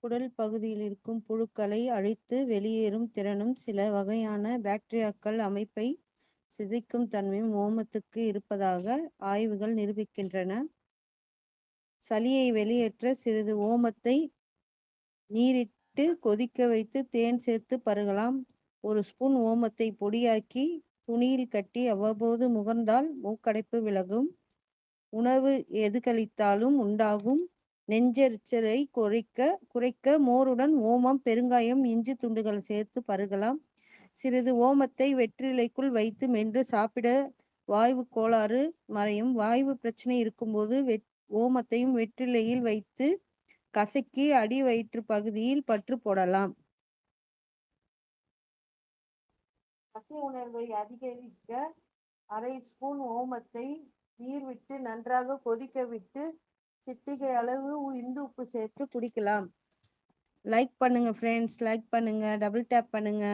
குடல் பகுதியில் இருக்கும் புழுக்களை அழித்து வெளியேறும் திறனும் சில வகையான பாக்டீரியாக்கள் அமைப்பை சிதைக்கும் தன்மையும் ஓமத்துக்கு இருப்பதாக ஆய்வுகள் நிரூபிக்கின்றன. சளியை வெளியேற்ற சிறிது ஓமத்தை நீரிட்டு கொதிக்க வைத்து தேன் சேர்த்து பருகலாம். 1 ஸ்பூன் ஓமத்தை பொடியாக்கி துணியில் கட்டி அவ்வப்போது முகர்ந்தால் மூக்கடைப்பு விலகும். உணவு எதுகளித்தாலும் உண்டாகும் நெஞ்செரிச்சலை குறைக்க மோருடன் ஓமம், பெருங்காயம், இஞ்சி துண்டுகள் சேர்த்து பருகலாம். சிறிது ஓமத்தை வெற்றிலைக்குள் வைத்து மென்று சாப்பிட வாய்வு கோளாறு மறையும். வாய்வு பிரச்சனை இருக்கும்போது ஓமத்தையும் வெற்றிலையில் வைத்து கசக்கி அடி வயிற்று பகுதியில் பற்று போடலாம். பசி உணர்வை அதிகரிக்க 1/2 ஸ்பூன் ஓமத்தை நீர் விட்டு நன்றாக கொதிக்க விட்டு சிட்டிகை அளவு இந்து உப்பு சேர்த்து குடிக்கலாம். லைக் பண்ணுங்க ஃப்ரெண்ட்ஸ், லைக் பண்ணுங்க, டபுள் டேப் பண்ணுங்க.